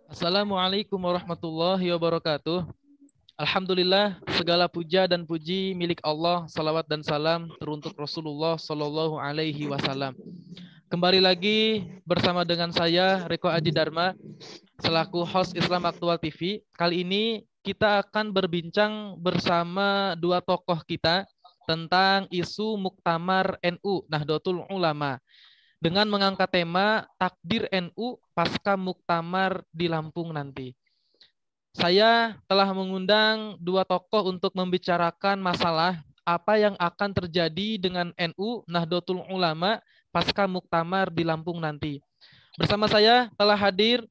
Assalamualaikum warahmatullahi wabarakatuh. Alhamdulillah, segala puja dan puji milik Allah, salawat dan salam teruntuk Rasulullah Sallallahu Alaihi Wasallam. Kembali lagi bersama dengan saya, Reko Aji Dharma, selaku host Islam Aktual TV. Kali ini kita akan berbincang bersama dua tokoh kita tentang isu Muktamar NU, Nahdlatul Ulama, dengan mengangkat tema takdir NU pasca Muktamar di Lampung nanti. Saya telah mengundang dua tokoh untuk membicarakan masalah apa yang akan terjadi dengan NU Nahdlatul Ulama pasca Muktamar di Lampung nanti. Bersama saya telah hadir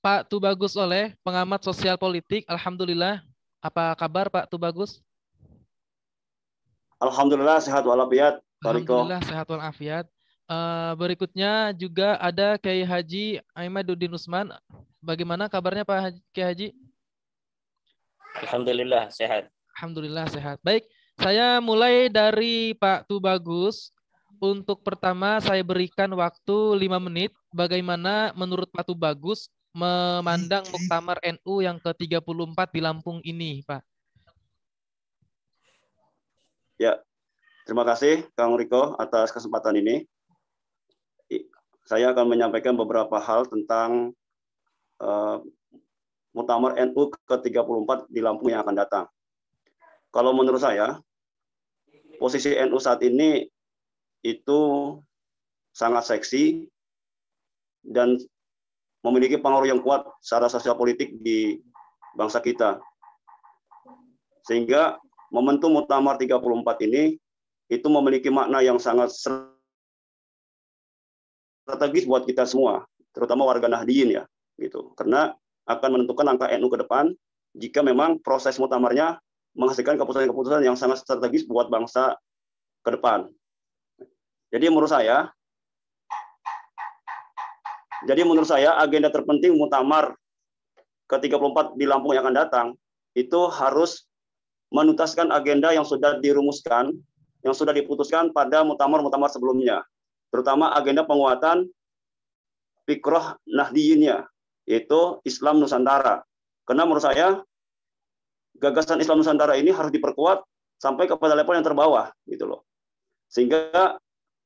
Pak Tubagus Oleh, pengamat sosial politik. Alhamdulillah. Apa kabar Pak Tubagus? Alhamdulillah sehat walafiat. Alhamdulillah sehat walafiat. Berikutnya juga ada Kiai Haji Aimaduddin Usman. Bagaimana kabarnya Pak Kiai Haji? Alhamdulillah sehat. Alhamdulillah sehat. Baik, saya mulai dari Pak Tubagus. Untuk pertama saya berikan waktu 5 menit. Bagaimana menurut Pak Tubagus memandang Muktamar NU yang ke-34 di Lampung ini, Pak? Ya, terima kasih Kang Riko atas kesempatan ini. Saya akan menyampaikan beberapa hal tentang Muktamar NU ke-34 di Lampung yang akan datang. Kalau menurut saya, posisi NU saat ini itu sangat seksi dan memiliki pengaruh yang kuat secara sosial politik di bangsa kita. Sehingga momentum Muktamar 34 ini itu memiliki makna yang sangat strategis buat kita semua, terutama warga Nahdliyin ya, gitu. Karena akan menentukan langkah NU ke depan jika memang proses muktamarnya menghasilkan keputusan-keputusan yang sangat strategis buat bangsa ke depan. Jadi menurut saya agenda terpenting Muktamar ke-34 di Lampung yang akan datang itu harus menuntaskan agenda yang sudah dirumuskan, yang sudah diputuskan pada muktamar-muktamar sebelumnya, terutama agenda penguatan fikroh Nahdliyinnya, yaitu Islam Nusantara. Karena menurut saya gagasan Islam Nusantara ini harus diperkuat sampai kepada level yang terbawah, gitu loh. Sehingga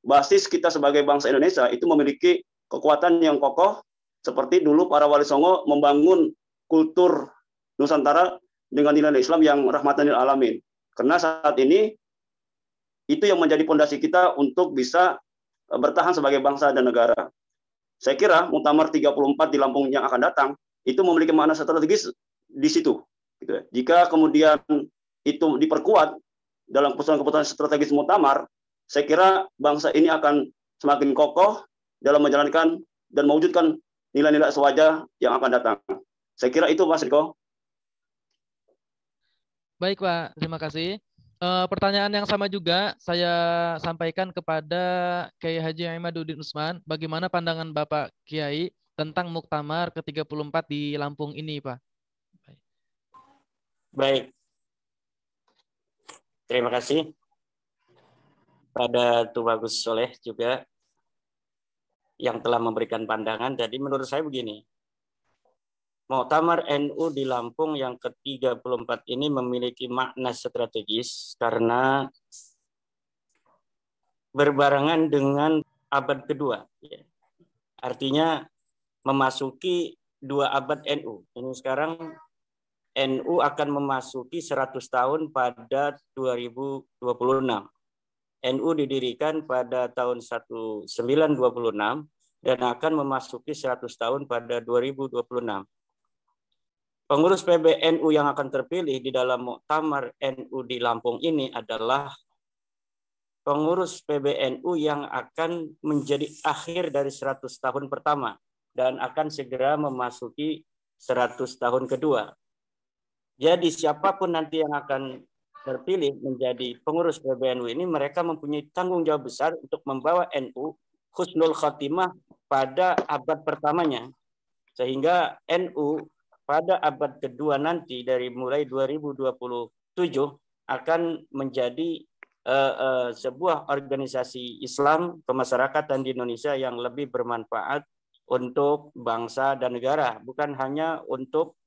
basis kita sebagai bangsa Indonesia itu memiliki kekuatan yang kokoh, seperti dulu para wali songo membangun kultur Nusantara dengan nilai Islam yang rahmatan lil alamin. Karena saat ini itu yang menjadi pondasi kita untuk bisa bertahan sebagai bangsa dan negara. Saya kira Muktamar 34 di Lampung yang akan datang itu memiliki makna strategis di situ. Gitu. Jika kemudian itu diperkuat dalam keputusan-keputusan strategis Muktamar, saya kira bangsa ini akan semakin kokoh dalam menjalankan dan mewujudkan nilai-nilai sewajar yang akan datang. Saya kira itu Mas Riko. Baik Pak, terima kasih. Pertanyaan yang sama juga saya sampaikan kepada Kiai Haji Aimaduddin Usman. Bagaimana pandangan Bapak Kiai tentang Muktamar ke-34 di Lampung ini, Pak? Baik. Terima kasih pada Tubagus Soleh juga yang telah memberikan pandangan. Jadi menurut saya begini, Muktamar NU di Lampung yang ke-34 ini memiliki makna strategis karena berbarengan dengan abad kedua. Artinya memasuki 2 abad NU. Ini sekarang NU akan memasuki 100 tahun pada 2026. NU didirikan pada tahun 1926 dan akan memasuki 100 tahun pada 2026. Pengurus PBNU yang akan terpilih di dalam Muktamar NU di Lampung ini adalah pengurus PBNU yang akan menjadi akhir dari 100 tahun pertama dan akan segera memasuki 100 tahun kedua. Jadi siapapun nanti yang akan terpilih menjadi pengurus PBNU ini, mereka mempunyai tanggung jawab besar untuk membawa NU husnul khatimah pada abad pertamanya. Sehingga NU pada abad kedua nanti dari mulai 2027 akan menjadi sebuah organisasi Islam kemasyarakatan di Indonesia yang lebih bermanfaat untuk bangsa dan negara, bukan hanya untuk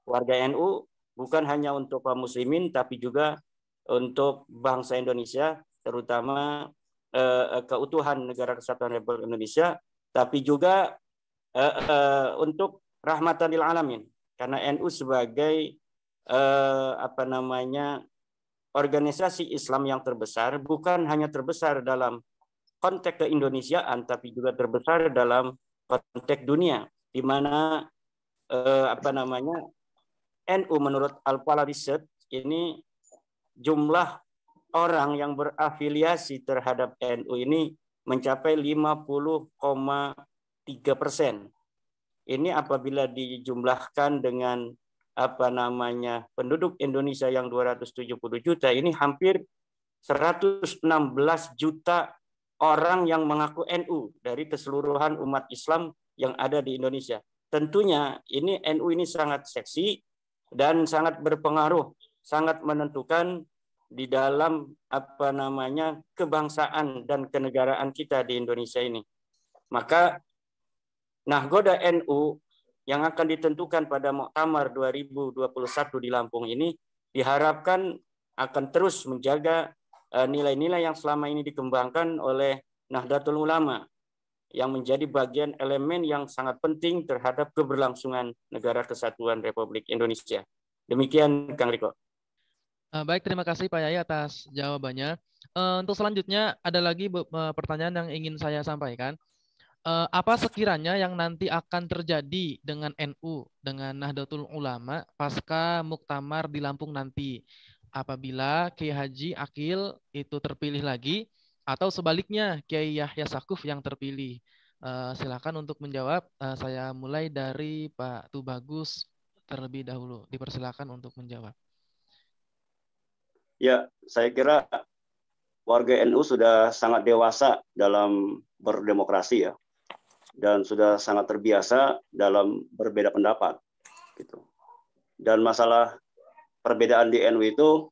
warga NU, bukan hanya untuk kaum muslimin, tapi juga untuk bangsa Indonesia, terutama keutuhan Negara Kesatuan Republik Indonesia, tapi juga untuk rahmatan lil alamin, karena NU sebagai organisasi Islam yang terbesar, bukan hanya terbesar dalam konteks keindonesiaan, tapi juga terbesar dalam konteks dunia, di mana NU menurut Al-Fala Research ini jumlah orang yang berafiliasi terhadap NU ini mencapai 50,3%. Ini apabila dijumlahkan dengan penduduk Indonesia yang 270 juta, ini hampir 116 juta orang yang mengaku NU dari keseluruhan umat Islam yang ada di Indonesia. Tentunya ini NU ini sangat seksi dan sangat berpengaruh, sangat menentukan di dalam kebangsaan dan kenegaraan kita di Indonesia ini. Maka nahkoda NU yang akan ditentukan pada Muktamar 2021 di Lampung ini diharapkan akan terus menjaga nilai-nilai yang selama ini dikembangkan oleh Nahdlatul Ulama, yang menjadi bagian elemen yang sangat penting terhadap keberlangsungan Negara Kesatuan Republik Indonesia. Demikian, Kang Riko. Baik, terima kasih Pak Yai atas jawabannya. Untuk selanjutnya ada lagi pertanyaan yang ingin saya sampaikan. Apa sekiranya yang nanti akan terjadi dengan NU, dengan Nahdlatul Ulama pasca Muktamar di Lampung nanti? Apabila Kiai Haji Akil itu terpilih lagi, atau sebaliknya Kiai Yahya Stakuf yang terpilih? Silakan untuk menjawab. Saya mulai dari Pak Tubagus terlebih dahulu. Dipersilakan untuk menjawab. Ya, saya kira warga NU sudah sangat dewasa dalam berdemokrasi ya, dan sudah sangat terbiasa dalam berbeda pendapat, gitu. Dan masalah perbedaan di NU itu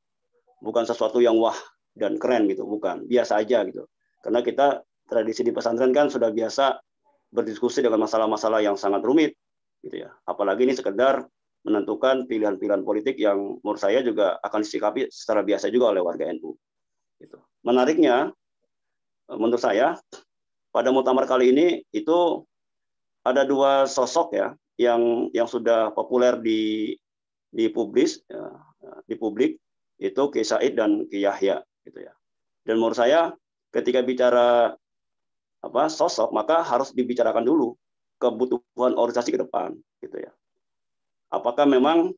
bukan sesuatu yang wah dan keren gitu, bukan, biasa aja gitu. Karena kita tradisi di pesantren kan sudah biasa berdiskusi dengan masalah-masalah yang sangat rumit, gitu ya. Apalagi ini sekedar menentukan pilihan-pilihan politik yang menurut saya juga akan disikapi secara biasa juga oleh warga NU. Gitu. Menariknya, menurut saya, pada muktamar kali ini itu ada dua sosok ya yang sudah populer di publik, itu Kiai Said dan Kiai Yahya gitu ya. Dan menurut saya ketika bicara sosok, maka harus dibicarakan dulu kebutuhan organisasi ke depan gitu ya. Apakah memang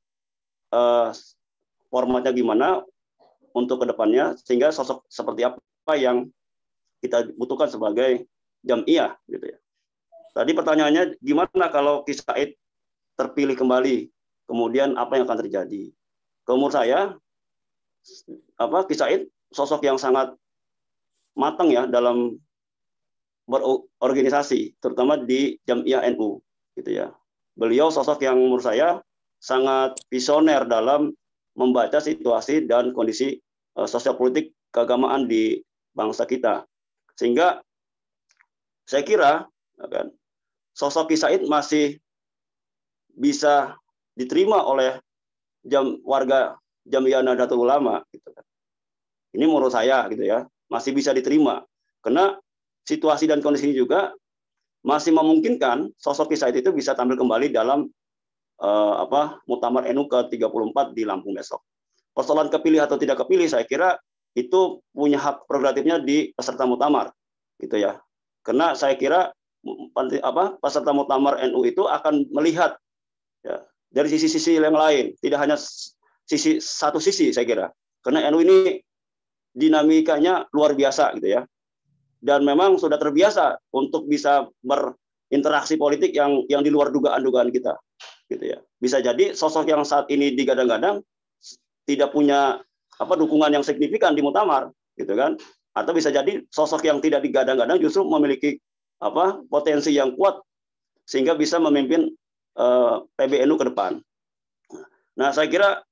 formatnya gimana untuk ke depannya, sehingga sosok seperti apa yang kita butuhkan sebagai jam'iyah gitu ya. Tadi pertanyaannya gimana kalau Kiai Said terpilih kembali, kemudian apa yang akan terjadi? Menurut saya Kiai Said sosok yang sangat matang ya dalam berorganisasi, terutama di Jam'iyah NU gitu ya. Beliau sosok yang menurut saya sangat visioner dalam membaca situasi dan kondisi sosial politik keagamaan di bangsa kita. Sehingga saya kira sosok Kiai Said masih bisa diterima oleh warga Jam'iyah Nahdlatul Ulama gitu kan. Ini menurut saya gitu ya, masih bisa diterima karena situasi dan kondisi ini juga masih memungkinkan sosok Kiai Said itu bisa tampil kembali dalam Muktamar NU ke-34 di Lampung besok. Persoalan kepilih atau tidak kepilih saya kira itu punya hak prerogatifnya di peserta muktamar gitu ya. Karena saya kira peserta muktamar NU itu akan melihat ya, dari sisi-sisi yang lain, tidak hanya satu sisi saya kira. Karena NU ini dinamikanya luar biasa gitu ya. Dan memang sudah terbiasa untuk bisa berinteraksi politik yang di luar dugaan-dugaan kita gitu ya. Bisa jadi sosok yang saat ini digadang-gadang tidak punya dukungan yang signifikan di muktamar gitu kan. Atau bisa jadi sosok yang tidak digadang-gadang justru memiliki potensi yang kuat sehingga bisa memimpin PBNU ke depan. Nah, saya kira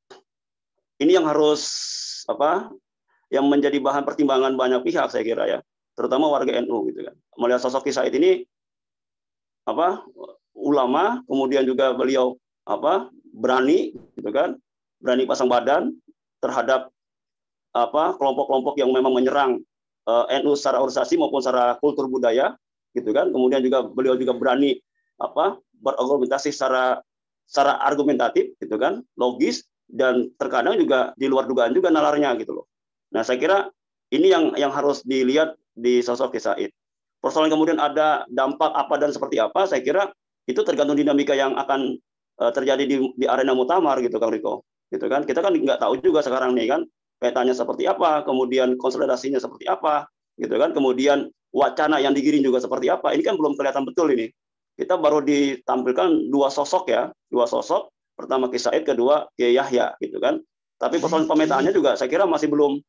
ini yang harus yang menjadi bahan pertimbangan banyak pihak, saya kira ya, terutama warga NU gitu kan. Melihat sosok Ki Said ini ulama, kemudian juga beliau berani gitu kan, berani pasang badan terhadap kelompok-kelompok yang memang menyerang NU secara organisasi maupun secara kultur budaya gitu kan. Kemudian juga beliau juga berani berargumentasi secara argumentatif gitu kan, logis, dan terkadang juga di luar dugaan juga nalarnya gitu loh. Nah, saya kira ini yang harus dilihat di sosok Ki Said. Persoalan kemudian ada dampak apa dan seperti apa, saya kira itu tergantung dinamika yang akan terjadi di arena muktamar gitu, Kang Riko. Gitu kan? Kita kan nggak tahu juga sekarang nih kan, petanya seperti apa, kemudian konsolidasinya seperti apa, gitu kan? Kemudian wacana yang digiring juga seperti apa. Ini kan belum kelihatan betul ini. Kita baru ditampilkan dua sosok. Pertama Ki Said, kedua Kiai Yahya, gitu kan. Tapi persoalan pemetaannya juga saya kira masih belum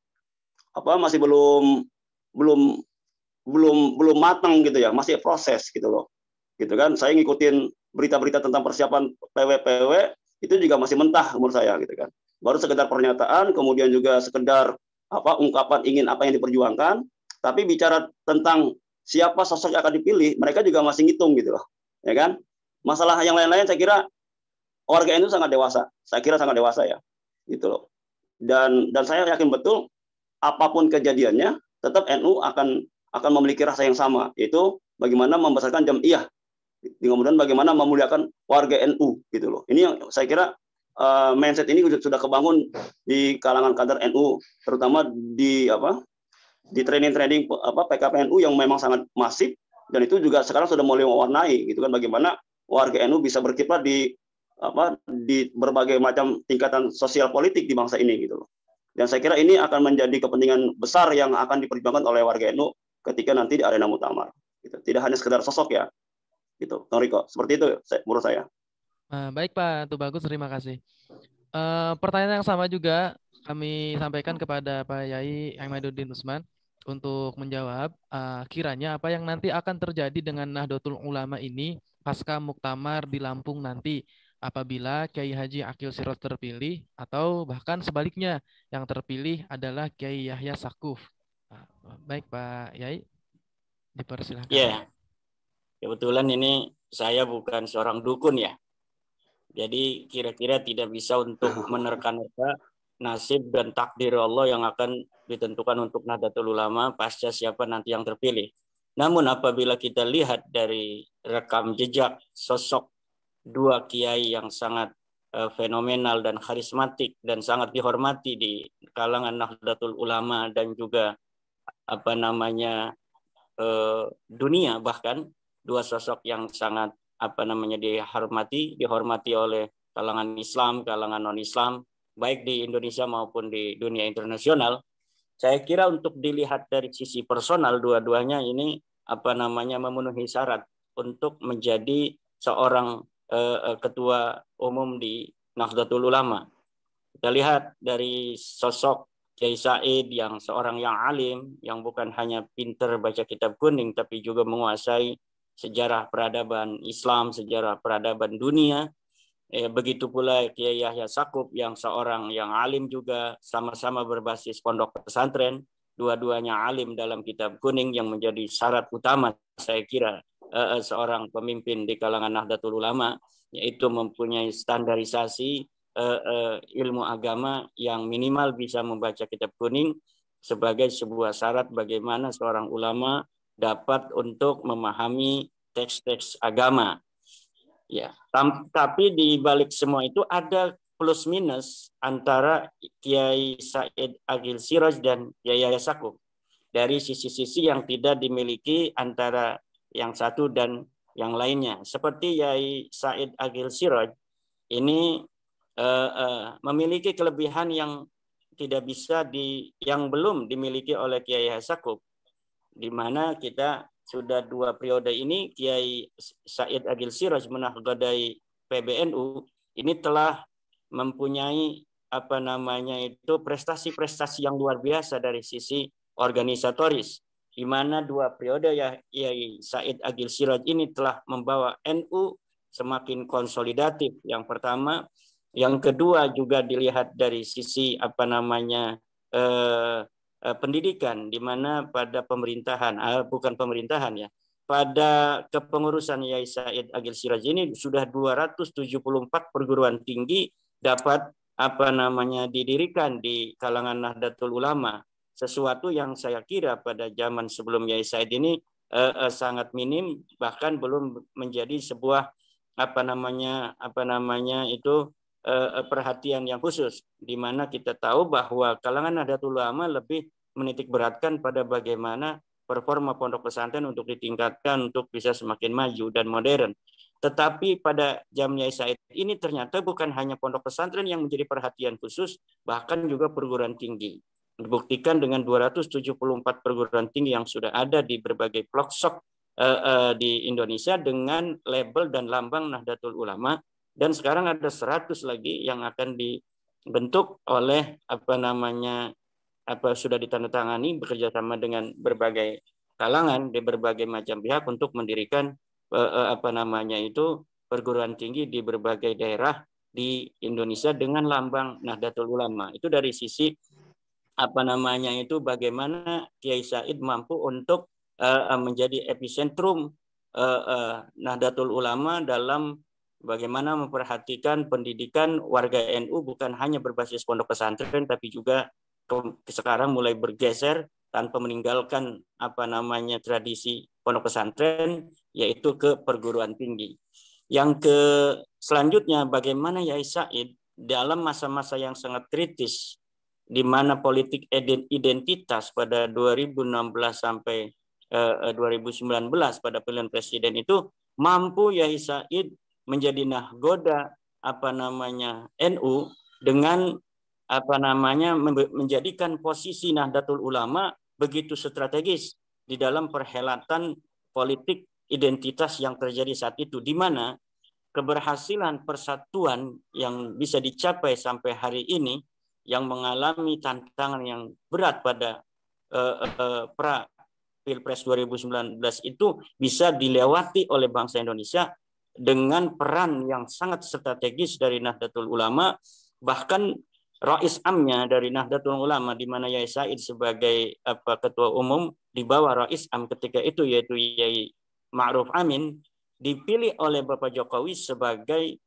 matang gitu ya, masih proses gitu loh. Gitu kan. Saya ngikutin berita-berita tentang persiapan PW itu juga masih mentah menurut saya gitu kan. Baru sekedar pernyataan, kemudian juga sekedar ungkapan ingin apa yang diperjuangkan, tapi bicara tentang siapa sosok yang akan dipilih, mereka juga masih ngitung gitu loh. Ya kan? Masalah yang lain-lain saya kira warga NU sangat dewasa. Saya kira sangat dewasa ya. Gitu loh. Dan saya yakin betul apapun kejadiannya tetap NU akan memiliki rasa yang sama, yaitu bagaimana membesarkan jamiah, kemudian bagaimana memuliakan warga NU gitu loh. Ini yang saya kira mindset ini sudah kebangun di kalangan kader NU, terutama di training PKPNU yang memang sangat masif, dan itu juga sekarang sudah mulai mewarnai gitu kan, bagaimana warga NU bisa berkiprah di berbagai macam tingkatan sosial politik di bangsa ini gitu loh. Dan saya kira ini akan menjadi kepentingan besar yang akan diperjuangkan oleh warga NU ketika nanti di arena muktamar. Gitu. Tidak hanya sekedar sosok ya, gitu, Bang Riko. Seperti itu menurut saya. Baik Pak, itu bagus, terima kasih. Pertanyaan yang sama juga kami sampaikan kepada Pak Yai Ahmaduddin Usman untuk menjawab kiranya apa yang nanti akan terjadi dengan Nahdlatul Ulama ini pasca muktamar di Lampung nanti apabila Kiai Haji Aqil Siraj terpilih atau bahkan sebaliknya yang terpilih adalah Kiai Yahya Saquf. Baik Pak Yai, dipersilahkan. Ya, kebetulan ini saya bukan seorang dukun ya. Jadi kira-kira tidak bisa untuk menerka-nerka nasib dan takdir Allah yang akan ditentukan untuk Nahdlatul Ulama pasca siapa nanti yang terpilih. Namun apabila kita lihat dari rekam jejak sosok dua kiai yang sangat fenomenal dan karismatik dan sangat dihormati di kalangan Nahdlatul Ulama dan juga dunia, bahkan dua sosok yang sangat dihormati oleh kalangan Islam, kalangan non-Islam, baik di Indonesia maupun di dunia internasional. Saya kira untuk dilihat dari sisi personal, dua-duanya ini memenuhi syarat untuk menjadi seorang ketua umum di Nahdlatul Ulama. Kita lihat dari sosok Kiai Said yang seorang yang alim, yang bukan hanya pintar baca kitab kuning, tapi juga menguasai sejarah peradaban Islam, sejarah peradaban dunia. Begitu pula Kiai Yahya Saquf yang seorang yang alim juga, sama-sama berbasis pondok pesantren. Dua-duanya alim dalam kitab kuning yang menjadi syarat utama saya kira seorang pemimpin di kalangan Nahdlatul Ulama, yaitu mempunyai standarisasi ilmu agama yang minimal bisa membaca kitab kuning sebagai sebuah syarat bagaimana seorang ulama dapat untuk memahami teks-teks agama. Ya, tapi di balik semua itu ada plus minus antara Kiai Said Aqil Siraj dan Kiai Yahya Saquf dari sisi-sisi yang tidak dimiliki antara yang satu dan yang lainnya. Seperti Kiai Said Aqil Siraj ini memiliki kelebihan yang tidak bisa yang belum dimiliki oleh Kiai Yahya Saquf, di mana kita sudah 2 periode ini Kiai Said Aqil Siraj menahkodai PBNU ini telah mempunyai prestasi-prestasi yang luar biasa dari sisi organisatoris, di mana 2 periode Kiai Said Aqil Siraj ini telah membawa NU semakin konsolidatif. Yang pertama, yang kedua juga dilihat dari sisi pendidikan, di mana pada pemerintahan, bukan pemerintahan ya, pada kepengurusan Yai Said Agil Siraj ini sudah 274 perguruan tinggi dapat didirikan di kalangan Nahdlatul Ulama, sesuatu yang saya kira pada zaman sebelum Yai Said ini sangat minim, bahkan belum menjadi sebuah perhatian yang khusus, di mana kita tahu bahwa kalangan Nahdlatul Ulama lebih menitik beratkan pada bagaimana performa pondok pesantren untuk ditingkatkan untuk bisa semakin maju dan modern. Tetapi pada zaman Yai Said ini ternyata bukan hanya pondok pesantren yang menjadi perhatian khusus, bahkan juga perguruan tinggi. Dibuktikan dengan 274 perguruan tinggi yang sudah ada di berbagai pelosok di Indonesia dengan label dan lambang Nahdlatul Ulama. Dan sekarang ada 100 lagi yang akan dibentuk oleh sudah ditandatangani bekerjasama dengan berbagai kalangan di berbagai macam pihak untuk mendirikan perguruan tinggi di berbagai daerah di Indonesia dengan lambang Nahdlatul Ulama. Itu dari sisi bagaimana Kiai Said mampu untuk menjadi epicentrum Nahdlatul Ulama dalam bagaimana memperhatikan pendidikan warga NU bukan hanya berbasis pondok pesantren, tapi juga sekarang mulai bergeser tanpa meninggalkan tradisi pondok pesantren, yaitu ke perguruan tinggi. Yang selanjutnya, bagaimana Yai Said dalam masa-masa yang sangat kritis, di mana politik identitas pada 2016 sampai 2019 pada pilihan presiden itu mampu Yai Said menjadi nahgoda NU dengan menjadikan posisi Nahdlatul Ulama begitu strategis di dalam perhelatan politik identitas yang terjadi saat itu, di mana keberhasilan persatuan yang bisa dicapai sampai hari ini yang mengalami tantangan yang berat pada pra Pilpres 2019 itu bisa dilewati oleh bangsa Indonesia dengan peran yang sangat strategis dari Nahdlatul Ulama, bahkan Rais Amnya dari Nahdlatul Ulama, di mana Yai Said sebagai ketua umum di bawah Rais Am ketika itu, yaitu Yai Ma'ruf Amin, dipilih oleh Bapak Jokowi sebagai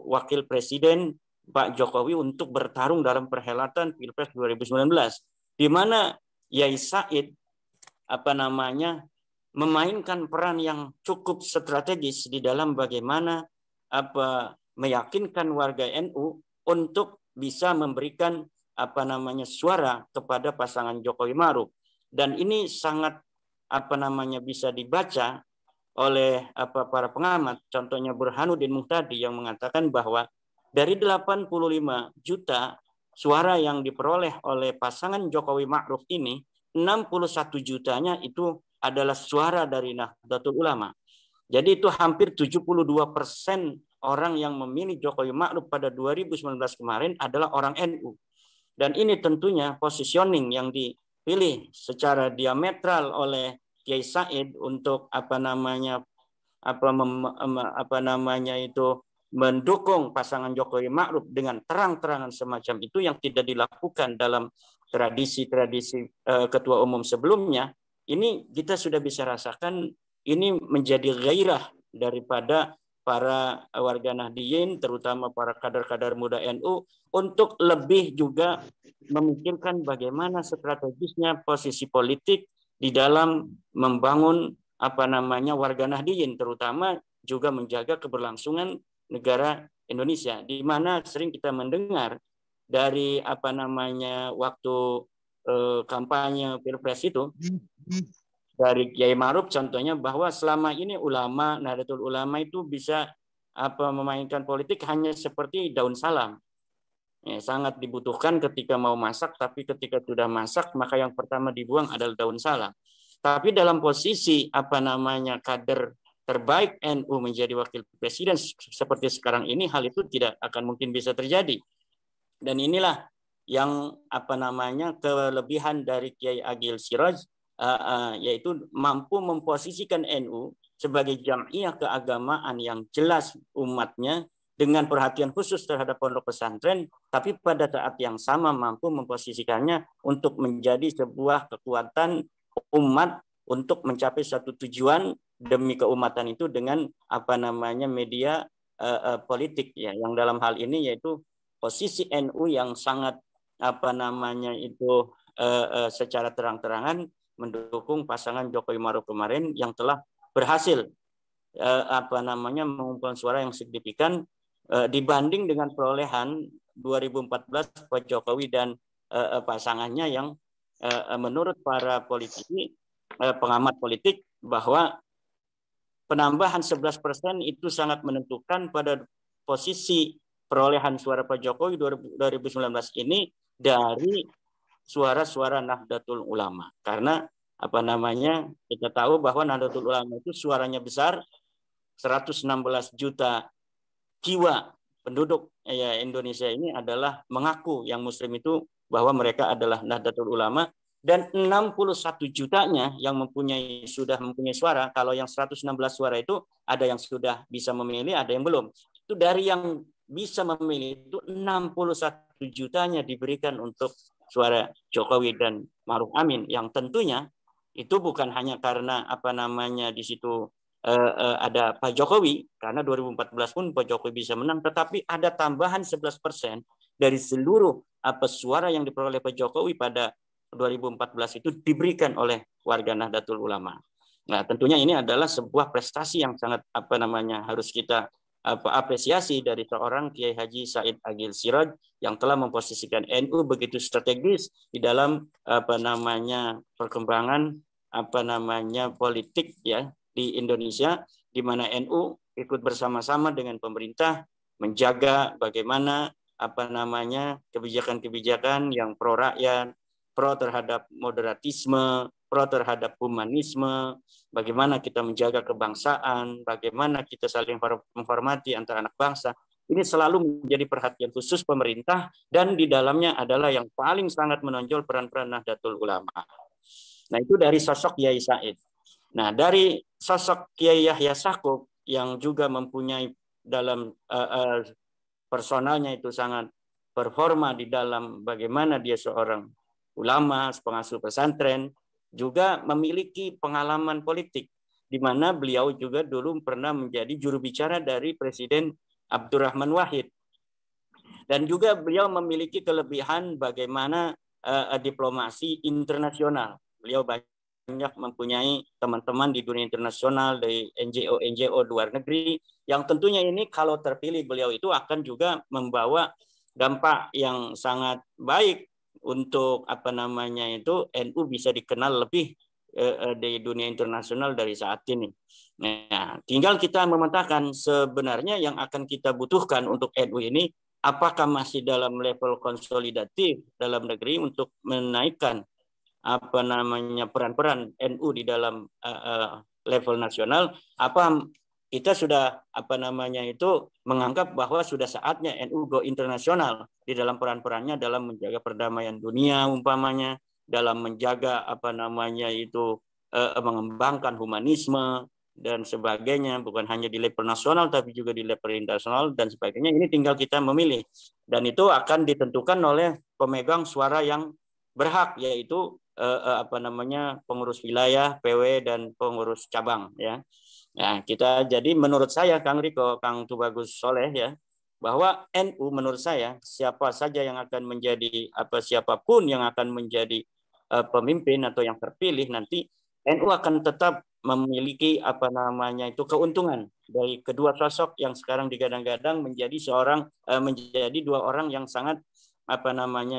wakil presiden Pak Jokowi untuk bertarung dalam perhelatan Pilpres 2019, di mana Yai Said memainkan peran yang cukup strategis di dalam bagaimana meyakinkan warga NU untuk bisa memberikan suara kepada pasangan Jokowi Ma'ruf. Dan ini sangat bisa dibaca oleh para pengamat, contohnya Burhanuddin Muhtadi yang mengatakan bahwa dari 85 juta suara yang diperoleh oleh pasangan Jokowi Ma'ruf ini, 61 jutanya itu adalah suara dari Nahdlatul Ulama. Jadi itu hampir 72% orang yang memilih Jokowi Ma'ruf pada 2019 kemarin adalah orang NU. Dan ini tentunya positioning yang dipilih secara diametral oleh Kiai Said untuk mendukung pasangan Jokowi Ma'ruf dengan terang-terangan semacam itu yang tidak dilakukan dalam tradisi-tradisi ketua umum sebelumnya. Ini kita sudah bisa rasakan ini menjadi gairah daripada para warga Nahdliyin, terutama para kader-kader muda NU, untuk lebih juga memikirkan bagaimana strategisnya posisi politik di dalam membangun warga Nahdliyin, terutama juga menjaga keberlangsungan negara Indonesia, di mana sering kita mendengar dari waktu kampanye Pilpres itu dari Kiai Ma'ruf contohnya, bahwa selama ini ulama Nahdlatul Ulama itu bisa memainkan politik hanya seperti daun salam. Sangat dibutuhkan ketika mau masak, tapi ketika sudah masak maka yang pertama dibuang adalah daun salam. Tapi dalam posisi kader terbaik NU menjadi wakil presiden seperti sekarang ini, hal itu tidak akan mungkin bisa terjadi. Dan inilah yang kelebihan dari Kiai Agil Siraj, yaitu mampu memposisikan NU sebagai jam'iyah keagamaan yang jelas umatnya dengan perhatian khusus terhadap pondok pesantren, tapi pada saat yang sama mampu memposisikannya untuk menjadi sebuah kekuatan umat untuk mencapai satu tujuan demi keumatan itu dengan media politik ya, yang dalam hal ini yaitu posisi NU yang sangat secara terang-terangan mendukung pasangan Jokowi Maruf kemarin yang telah berhasil mengumpulkan suara yang signifikan dibanding dengan perolehan 2014 Pak Jokowi dan pasangannya yang menurut para politisi, pengamat politik, bahwa penambahan 11% itu sangat menentukan pada posisi perolehan suara Pak Jokowi 2019 ini dari suara-suara Nahdlatul Ulama. Karena kita tahu bahwa Nahdlatul Ulama itu suaranya besar, 116 juta jiwa penduduk Indonesia ini adalah mengaku yang Muslim itu bahwa mereka adalah Nahdlatul Ulama, dan 61 jutanya yang sudah mempunyai suara. Kalau yang 116 suara itu ada yang sudah bisa memilih, ada yang belum. Itu dari yang bisa memilih itu 61 jutanya diberikan untuk suara Jokowi dan Maruf Amin, yang tentunya itu bukan hanya karena di situ ada Pak Jokowi, karena 2014 pun Pak Jokowi bisa menang, tetapi ada tambahan 11% dari seluruh suara yang diperoleh Pak Jokowi pada 2014 itu diberikan oleh warga Nahdlatul Ulama. Nah, tentunya ini adalah sebuah prestasi yang sangat harus kita apresiasi dari seorang Kiai Haji Said Agil Siraj yang telah memposisikan NU begitu strategis di dalam perkembangan politik ya di Indonesia, di mana NU ikut bersama-sama dengan pemerintah menjaga bagaimana kebijakan-kebijakan yang pro rakyat, pro terhadap moderatisme, pro terhadap humanisme, bagaimana kita menjaga kebangsaan, bagaimana kita saling menghormati antara anak bangsa. Ini selalu menjadi perhatian khusus pemerintah, dan di dalamnya adalah yang paling sangat menonjol peran-peran Nahdlatul Ulama. Nah, itu dari sosok Kiai Said. Nah, dari sosok Kiai Yahya Stakuf yang juga mempunyai dalam personalnya itu sangat performa di dalam bagaimana dia seorang ulama, pengasuh pesantren, juga memiliki pengalaman politik, di mana beliau juga dulu pernah menjadi juru bicara dari Presiden Abdurrahman Wahid. Dan juga beliau memiliki kelebihan bagaimana diplomasi internasional. Beliau banyak mempunyai teman-teman di dunia internasional, dari NGO luar negeri, yang tentunya ini kalau terpilih beliau itu akan juga membawa dampak yang sangat baik untuk NU bisa dikenal lebih di dunia internasional dari saat ini. Nah, tinggal kita memetakan sebenarnya yang akan kita butuhkan untuk NU ini, apakah masih dalam level konsolidatif dalam negeri untuk menaikkan peran-peran NU di dalam level nasional, apa kita sudah menganggap bahwa sudah saatnya NU go internasional di dalam peran-perannya dalam menjaga perdamaian dunia umpamanya, dalam menjaga mengembangkan humanisme dan sebagainya, bukan hanya di level nasional tapi juga di level internasional dan sebagainya. Ini tinggal kita memilih, dan itu akan ditentukan oleh pemegang suara yang berhak, yaitu pengurus wilayah, PW, dan pengurus cabang ya. Nah, jadi menurut saya Kang Riko, Kang Tubagus Soleh ya, bahwa NU menurut saya siapa saja yang akan menjadi siapapun yang akan menjadi pemimpin atau yang terpilih nanti, NU akan tetap memiliki keuntungan dari kedua sosok yang sekarang digadang-gadang menjadi dua orang yang sangat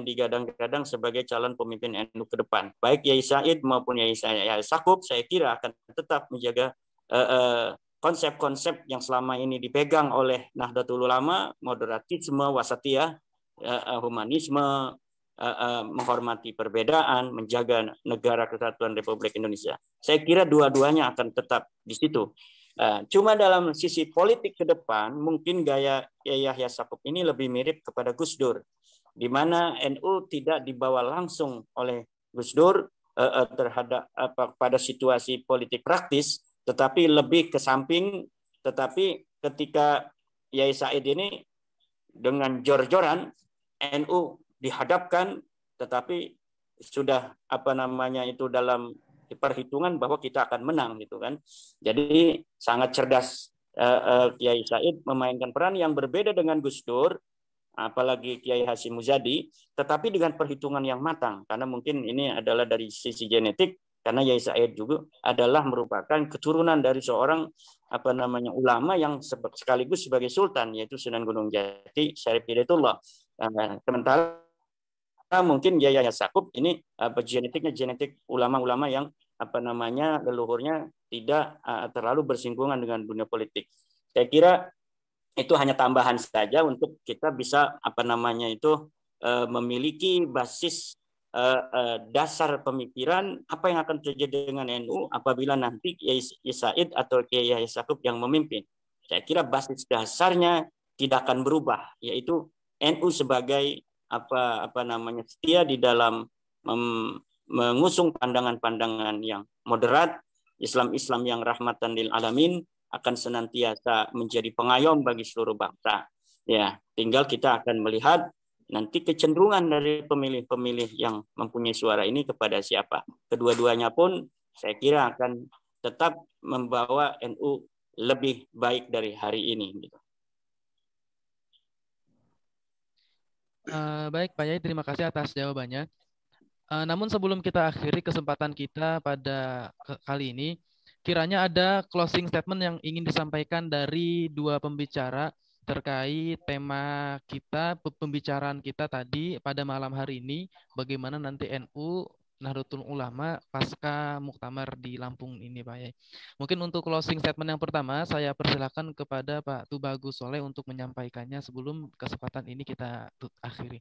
digadang-gadang sebagai calon pemimpin NU ke depan. Baik Yai Said maupun Yai Stakuf, saya kira akan tetap menjaga konsep-konsep yang selama ini dipegang oleh Nahdlatul Ulama, moderatisme, wasatiyah, humanisme, menghormati perbedaan, menjaga negara kesatuan Republik Indonesia. Saya kira dua-duanya akan tetap di situ. Cuma dalam sisi politik ke depan, mungkin gaya Yahya Stakuf ini lebih mirip kepada Gus Dur, di mana NU tidak dibawa langsung oleh Gus Dur terhadap pada situasi politik praktis, tetapi lebih ke samping. Tetapi ketika Yai Said ini dengan jor-joran NU dihadapkan, tetapi sudah dalam perhitungan bahwa kita akan menang gitu kan. Jadi sangat cerdas Kiai Said memainkan peran yang berbeda dengan Gus Dur, apalagi Kiai Hasyim Muzadi, tetapi dengan perhitungan yang matang, karena mungkin ini adalah dari sisi genetik, karena Yai Said juga adalah merupakan keturunan dari seorang ulama yang sekaligus sebagai sultan, yaitu Sunan Gunung Jati Syarif Hidayatullah. Sementara mungkin Yai Sakub ini genetiknya genetik ulama-ulama yang leluhurnya tidak terlalu bersinggungan dengan dunia politik. Saya kira itu hanya tambahan saja untuk kita bisa memiliki basis dasar pemikiran apa yang akan terjadi dengan NU apabila nanti Kiai Said atau Kiai Sakub yang memimpin. Saya kira basis dasarnya tidak akan berubah, yaitu NU sebagai setia di dalam mengusung pandangan-pandangan yang moderat, Islam yang rahmatan lil alamin, akan senantiasa menjadi pengayom bagi seluruh bangsa. Ya, tinggal kita akan melihat nanti kecenderungan dari pemilih-pemilih yang mempunyai suara ini kepada siapa. Kedua-duanya pun saya kira akan tetap membawa NU lebih baik dari hari ini. Baik Pak Yai, terima kasih atas jawabannya. Namun sebelum kita akhiri kesempatan kita pada kali ini, kiranya ada closing statement yang ingin disampaikan dari dua pembicara terkait tema kita, pembicaraan kita tadi pada malam hari ini, bagaimana nanti NU Nahdlatul Ulama pasca muktamar di Lampung ini, Pak Yai. Mungkin untuk closing statement yang pertama, saya persilakan kepada Pak Tubagus Soleh untuk menyampaikannya sebelum kesempatan ini kita akhiri.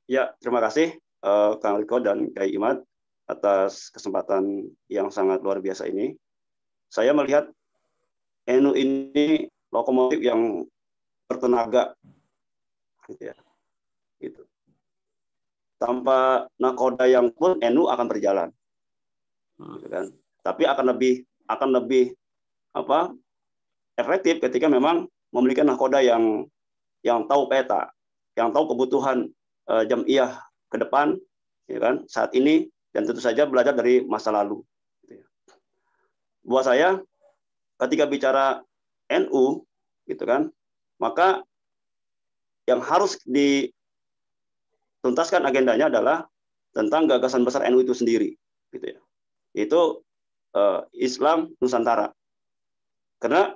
Ya, terima kasih Kang Riko dan Kiai Imad atas kesempatan yang sangat luar biasa ini. Saya melihat NU ini lokomotif yang bertenaga, gitu ya. Gitu. Tanpa nakoda yang pun NU akan berjalan, gitu kan. Tapi akan lebih efektif ketika memang memiliki nakoda yang tahu peta, yang tahu kebutuhan jam'iyah ke depan, ya kan, saat ini, dan tentu saja belajar dari masa lalu. Gitu ya. Buat saya, ketika bicara NU, gitu kan, maka yang harus dituntaskan agendanya adalah tentang gagasan besar NU itu sendiri, gitu ya. Itu Islam Nusantara. Karena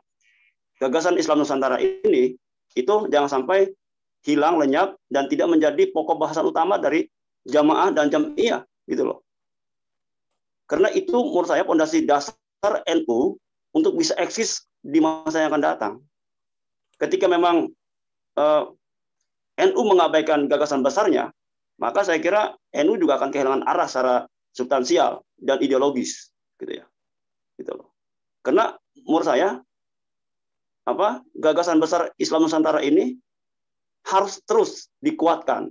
gagasan Islam Nusantara ini itu jangan sampai hilang, lenyap, dan tidak menjadi pokok bahasan utama dari jamaah dan jam'iyah, gitu loh. Karena itu menurut saya fondasi dasar NU untuk bisa eksis di masa yang akan datang. Ketika memang NU mengabaikan gagasan besarnya, maka saya kira NU juga akan kehilangan arah secara substansial dan ideologis, gitu ya. Gitu loh. Karena menurut saya gagasan besar Islam Nusantara ini harus terus dikuatkan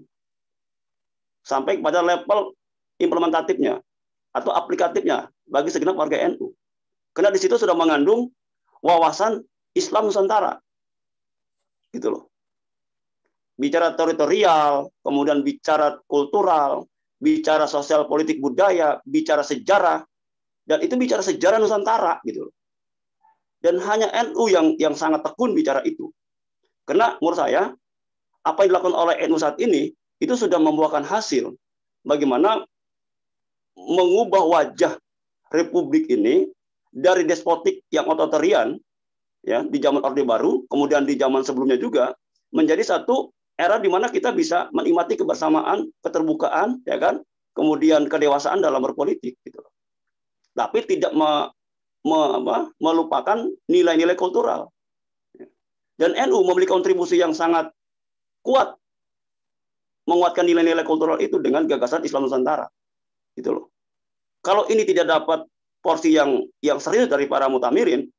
sampai pada level implementatifnya atau aplikatifnya bagi segenap warga NU. Karena di situ sudah mengandung wawasan Islam Nusantara. Gitu loh. Bicara teritorial, kemudian bicara kultural, bicara sosial politik budaya, bicara sejarah, dan itu bicara sejarah Nusantara, gitu loh. Dan hanya NU yang sangat tekun bicara itu. Karena menurut saya apa yang dilakukan oleh NU saat ini itu sudah membuahkan hasil. Bagaimana mengubah wajah Republik ini dari despotik yang otoritarian, ya, di zaman Orde Baru, kemudian di zaman sebelumnya juga, menjadi satu era di mana kita bisa menikmati kebersamaan, keterbukaan, ya kan, kemudian kedewasaan dalam berpolitik, gitu. Tapi tidak melupakan nilai-nilai kultural. Dan NU memiliki kontribusi yang sangat kuat menguatkan nilai-nilai kultural itu dengan gagasan Islam Nusantara, gitu loh. Kalau ini tidak dapat porsi yang serius dari para mutamirin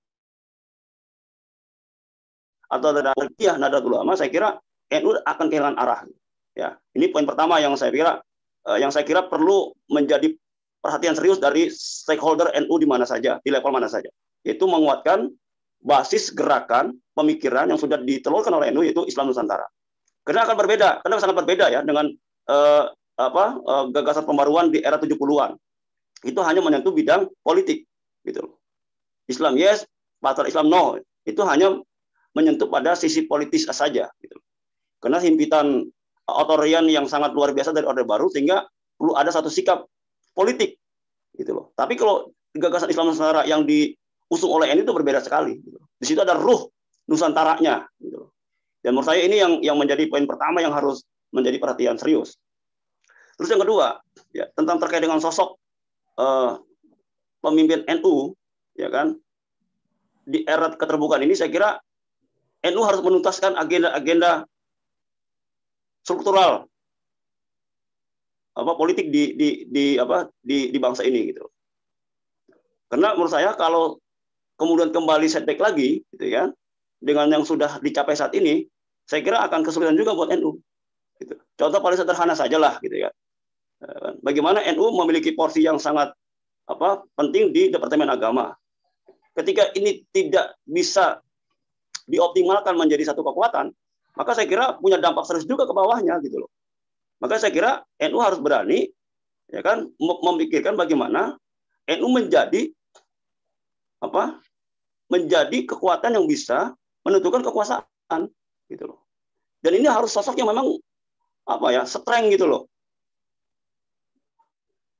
atau dari Nahdlatul Ulama, saya kira NU akan kehilangan arah. Ya, ini poin pertama yang saya kira perlu menjadi perhatian serius dari stakeholder NU di mana saja, di level mana saja, yaitu menguatkan basis gerakan pemikiran yang sudah ditelurkan oleh NU, yaitu Islam Nusantara. Karena akan berbeda, karena sangat berbeda ya dengan gagasan pembaruan di era 70-an. Itu hanya menyentuh bidang politik, gitu. Islam yes, pasar Islam no. Itu hanya menyentuh pada sisi politis saja, gitu. Karena himpitan otorian yang sangat luar biasa dari Orde Baru, sehingga perlu ada satu sikap politik, gitu loh. Tapi kalau gagasan Islam Nusantara yang diusung oleh NU itu berbeda sekali, gitu. Di situ ada ruh Nusantaranya, gitu. Dan menurut saya ini yang menjadi poin pertama yang harus menjadi perhatian serius. Terus yang kedua, ya, tentang terkait dengan sosok pemimpin NU, ya kan, di era keterbukaan ini, saya kira NU harus menuntaskan agenda-agenda struktural politik di bangsa ini, gitu. Karena menurut saya kalau kemudian kembali setback lagi, gitu ya, dengan yang sudah dicapai saat ini, saya kira akan kesulitan juga buat NU. Gitu. Contoh paling sederhana saja lah, gitu ya. Bagaimana NU memiliki porsi yang sangat penting di Departemen Agama. Ketika ini tidak bisa dioptimalkan menjadi satu kekuatan, maka saya kira punya dampak serius juga ke bawahnya, gitu loh. Maka saya kira NU harus berani, ya kan, memikirkan bagaimana NU menjadi kekuatan yang bisa menentukan kekuasaan, gitu loh. Dan ini harus sosok yang memang strength, gitu loh.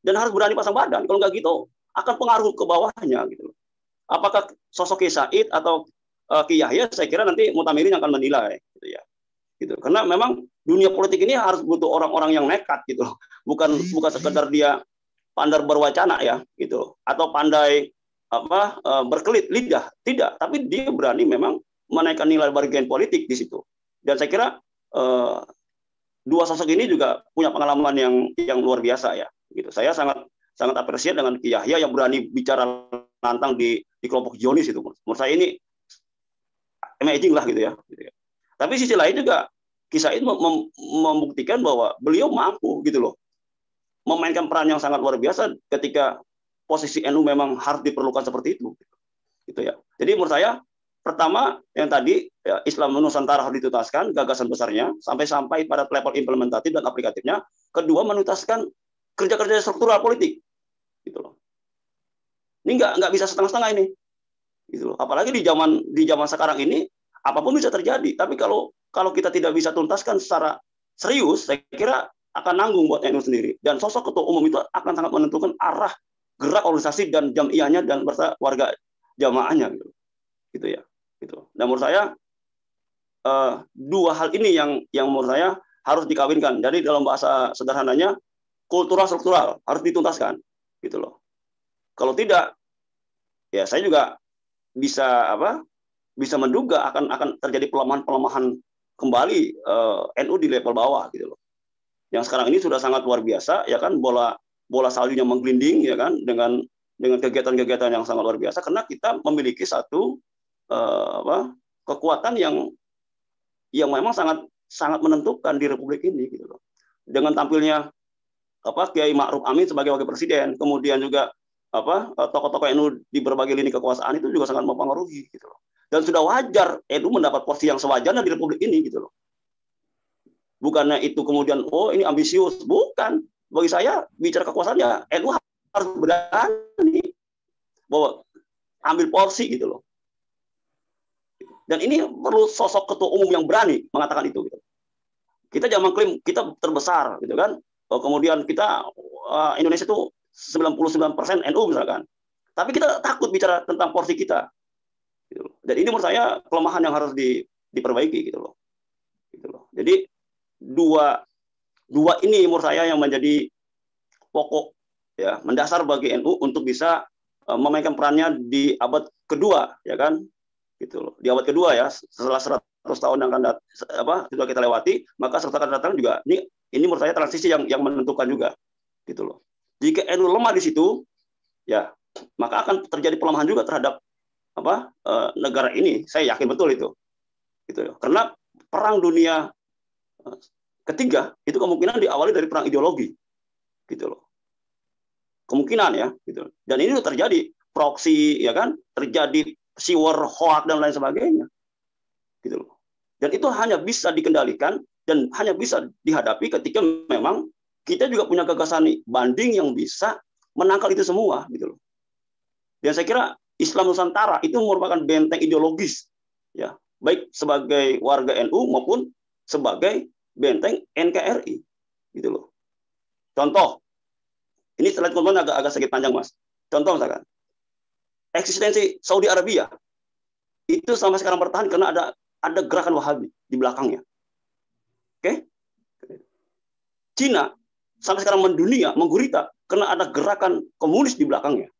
Dan harus berani pasang badan. Kalau nggak gitu, akan pengaruh ke bawahnya, gitu loh. Apakah sosok Kiai Said atau Ki Yahya, saya kira nanti Mu'tamirin yang akan menilai, gitu ya. Gitu. Karena memang dunia politik ini harus butuh orang-orang yang nekat, gitu loh. Bukan sekedar dia pandai berwacana, ya, gitu, atau pandai berkelit lidah, tidak, tapi dia berani memang menaikkan nilai bargain politik di situ. Dan saya kira dua sosok ini juga punya pengalaman yang luar biasa, ya, gitu. Saya sangat apresiasi dengan Ki Yahya yang berani bicara nantang di kelompok Zionis itu. Menurut saya ini amazing lah, gitu ya. Tapi sisi lain juga Ki Said membuktikan bahwa beliau mampu, gitu loh, memainkan peran yang sangat luar biasa ketika posisi NU memang harus diperlukan seperti itu, gitu ya. Jadi menurut saya pertama yang tadi, ya, Islam Nusantara harus dituntaskan gagasan besarnya sampai pada level implementatif dan aplikatifnya. Kedua, menuntaskan kerja-kerja struktural politik, gitu loh. Ini nggak bisa setengah-setengah ini, gitu loh. Apalagi di zaman sekarang ini apapun bisa terjadi. Tapi kalau kita tidak bisa tuntaskan secara serius, saya kira akan nanggung buat NU sendiri. Dan sosok ketua umum itu akan sangat menentukan arah gerak organisasi dan jamiahnya dan warga jamaahnya, gitu ya. Gitu. Dan menurut saya dua hal ini yang menurut saya harus dikawinkan. Jadi dalam bahasa sederhananya, kultural struktural harus dituntaskan, gitu loh. Kalau tidak, ya saya juga bisa menduga akan terjadi pelemahan kembali NU di level bawah, gitu loh. Yang sekarang ini sudah sangat luar biasa, ya kan, bola saljunya menggelinding, ya kan, dengan kegiatan-kegiatan yang sangat luar biasa, karena kita memiliki satu kekuatan yang memang sangat menentukan di Republik ini, gitu loh. Dengan tampilnya Kiai Ma'ruf Amin sebagai wakil presiden, kemudian juga tokoh-tokoh NU di berbagai lini kekuasaan itu juga sangat mempengaruhi, gitu loh. Dan sudah wajar NU mendapat porsi yang sewajarnya di Republik ini, gitu loh. Bukannya itu kemudian ini ambisius, bukan. Bagi saya bicara kekuasaannya NU harus berani bahwa ambil porsi, gitu loh. Dan ini perlu sosok ketua umum yang berani mengatakan itu, gitu. Kita jangan mengklaim kita terbesar, gitu kan. Kemudian kita Indonesia itu 99% NU misalkan. Tapi kita takut bicara tentang porsi kita, gitu loh. Dan ini menurut saya kelemahan yang harus diperbaiki, gitu loh. Gitu loh. Jadi dua ini menurut saya yang menjadi pokok, ya, mendasar bagi NU untuk bisa memainkan perannya di abad kedua, ya kan, gitu loh. Di abad kedua, ya, setelah 100 tahun yang akan sudah kita lewati, maka 100 tahun datang juga ini menurut saya transisi yang menentukan juga, gitu loh. Jika NU lemah di situ, ya, maka akan terjadi pelemahan juga terhadap negara ini. Saya yakin betul itu, gitu loh. Karena perang dunia ketiga itu kemungkinan diawali dari perang ideologi, gitu loh. Kemungkinan, ya, gitu. Dan ini sudah terjadi proksi, ya kan, terjadi siwer, hoak dan lain sebagainya. Gitu loh. Dan itu hanya bisa dikendalikan dan hanya bisa dihadapi ketika memang kita juga punya gagasan banding yang bisa menangkal itu semua, gitu loh. Dan saya kira Islam Nusantara itu merupakan benteng ideologis, ya, baik sebagai warga NU maupun sebagai benteng NKRI, gitu loh. Contoh, ini slide kemudian agak sedikit panjang, Mas. Contoh misalkan, eksistensi Saudi Arabia itu sampai sekarang bertahan karena ada gerakan Wahabi di belakangnya. Oke? Cina sampai sekarang mendunia, menggurita karena ada gerakan komunis di belakangnya.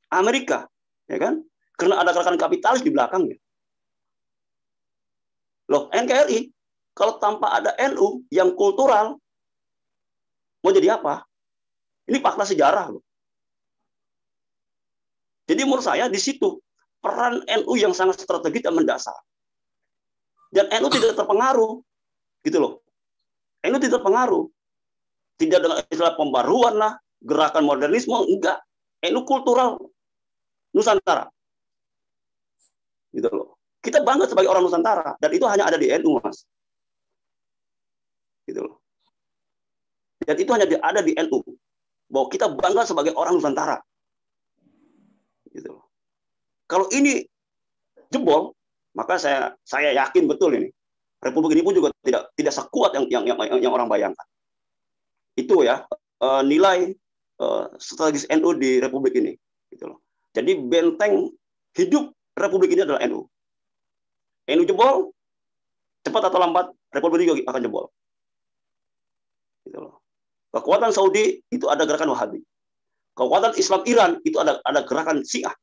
Amerika, ya kan? Karena ada gerakan kapitalis di belakangnya. Loh, NKRI kalau tanpa ada NU yang kultural mau jadi apa? Ini fakta sejarah loh. Jadi menurut saya di situ peran NU yang sangat strategis dan mendasar. Dan NU tidak terpengaruh, gitu loh. NU tidak terpengaruh. Tidak dengan istilah pembaruan lah, gerakan modernisme, enggak. NU kultural Nusantara. Gitu loh. Kita bangga sebagai orang Nusantara dan itu hanya ada di NU, Mas. Gitu loh. Dan itu hanya ada di NU. Bahwa kita bangga sebagai orang Nusantara. Gitu loh. Kalau ini jebol, maka saya yakin betul ini Republik ini pun juga tidak sekuat yang orang bayangkan. Itu ya nilai strategis NU di Republik ini. Gitu loh. Jadi benteng hidup Republik ini adalah NU. NU jebol, cepat atau lambat Republik ini juga akan jebol. Gitu loh. Kekuatan Saudi itu ada gerakan Wahabi. Kekuatan Islam Iran itu ada gerakan Syiah.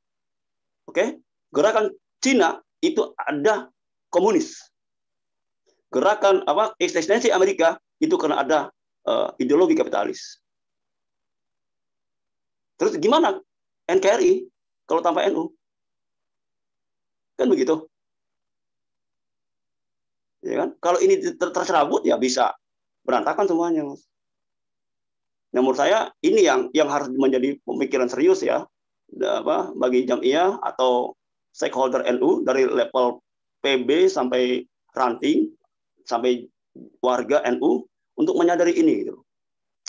Oke? Gerakan Cina itu ada komunis. Gerakan eksistensi Amerika itu karena ada ideologi kapitalis. Terus gimana NKRI kalau tanpa NU? Kan begitu. Ya kan? Kalau ini tercerabut ya bisa berantakan semuanya, Mas. Nah, menurut saya ini yang harus menjadi pemikiran serius ya, bagi Jam'iyah atau stakeholder NU dari level PB sampai ranting sampai warga NU untuk menyadari ini, gitu.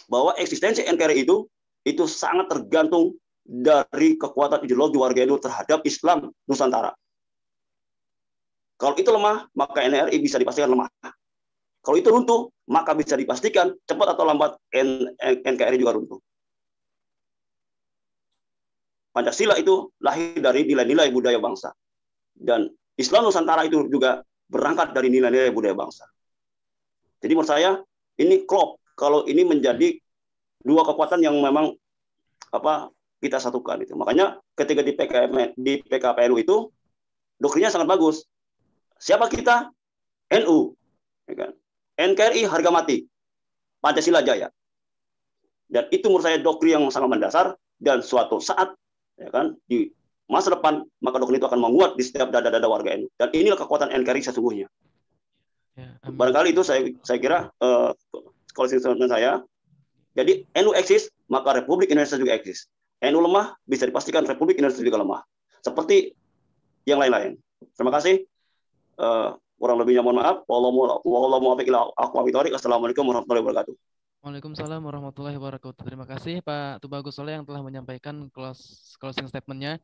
Bahwa eksistensi NKRI itu sangat tergantung dari kekuatan ideologi warga NU terhadap Islam Nusantara. Kalau itu lemah, maka NKRI bisa dipastikan lemah. Kalau itu runtuh, maka bisa dipastikan cepat atau lambat NKRI juga runtuh. Pancasila itu lahir dari nilai-nilai budaya bangsa. Dan Islam Nusantara itu juga berangkat dari nilai-nilai budaya bangsa. Jadi menurut saya, ini klop kalau ini menjadi dua kekuatan yang memang kita satukan. Itu. Makanya ketika di PKPNU itu, doktrinnya sangat bagus. Siapa kita? NU. Ya kan? NKRI harga mati, Pancasila jaya. Dan itu menurut saya doktrin yang sangat mendasar dan suatu saat ya kan di masa depan maka doktrin itu akan menguat di setiap dada-dada warga NU. Dan inilah kekuatan NKRI sesungguhnya. Ya, barangkali itu saya kira kalau statement saya. Jadi NU eksis, maka Republik Indonesia juga eksis. NU lemah, bisa dipastikan Republik Indonesia juga lemah. Seperti yang lain-lain. Terima kasih. Kurang lebihnya mohon maaf. Assalamualaikum warahmatullahi wabarakatuh. Waalaikumsalam warahmatullahi wabarakatuh. Terima kasih Pak Tubagus Soleh yang telah menyampaikan closing statement-nya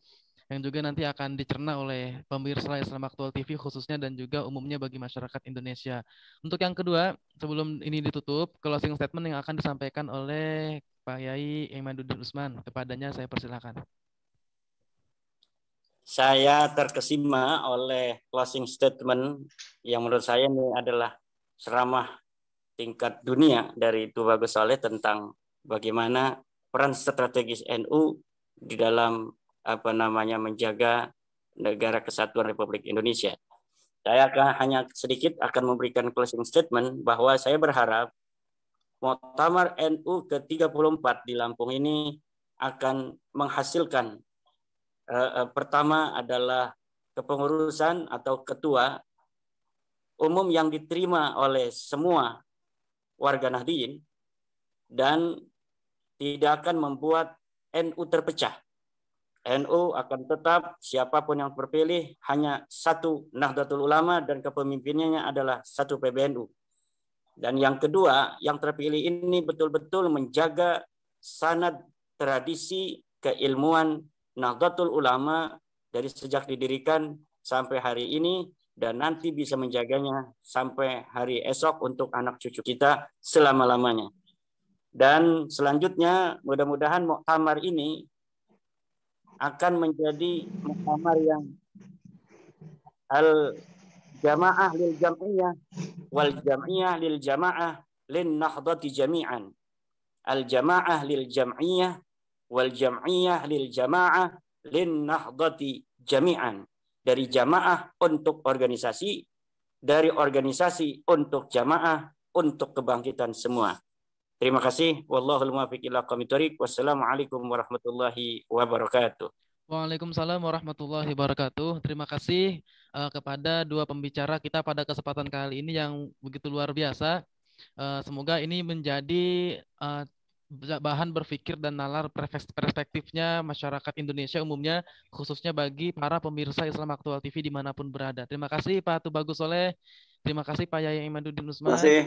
yang juga nanti akan dicerna oleh pemirsa Islam Aktual TV khususnya dan juga umumnya bagi masyarakat Indonesia. Untuk yang kedua, sebelum ini ditutup, closing statement yang akan disampaikan oleh Pak Yai Imaduddin Usman. Kepadanya saya persilakan. Saya terkesima oleh closing statement yang menurut saya ini adalah ceramah tingkat dunia dari Tubagus Soleh tentang bagaimana peran strategis NU di dalam menjaga negara kesatuan Republik Indonesia. Saya hanya sedikit akan memberikan closing statement bahwa saya berharap Muktamar NU ke-34 di Lampung ini akan menghasilkan pertama adalah kepengurusan atau ketua umum yang diterima oleh semua warga Nahdliyin dan tidak akan membuat NU terpecah. NU akan tetap siapapun yang terpilih hanya satu Nahdlatul Ulama dan kepemimpinannya adalah satu PBNU. Dan yang kedua, yang terpilih ini betul-betul menjaga sanad tradisi keilmuan Nahdlatul Ulama dari sejak didirikan sampai hari ini dan nanti bisa menjaganya sampai hari esok untuk anak cucu kita selama-lamanya. Dan selanjutnya mudah-mudahan muktamar ini akan menjadi muktamar yang al-jamaah lil jam'iyah wal jam'iyah lil jamaah lin nahdati jami'an. Al-jamaah lil jam'iyah wal jam'iyah lil jamaah lin nahdati jami'an. Dari jamaah untuk organisasi, dari organisasi untuk jamaah, untuk kebangkitan semua. Terima kasih. Wallahul muwaffiq ila aqwamit thoriq. Wassalamualaikum warahmatullahi wabarakatuh. Waalaikumsalam warahmatullahi wabarakatuh. Terima kasih kepada dua pembicara kita pada kesempatan kali ini yang begitu luar biasa. Semoga ini menjadi bahan berpikir dan nalar perspektifnya masyarakat Indonesia umumnya, khususnya bagi para pemirsa Islam Aktual TV dimanapun berada. Terima kasih Pak Tubagus Soleh. Terima kasih Pak Yaya Imaduddin Terima Usman. kasih.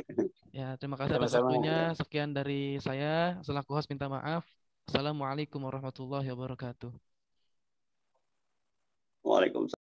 Ya, terima kasih atas Sama-sama. waktunya. Sekian dari saya. Selaku host minta maaf. Assalamualaikum warahmatullahi wabarakatuh. Waalaikumsalam.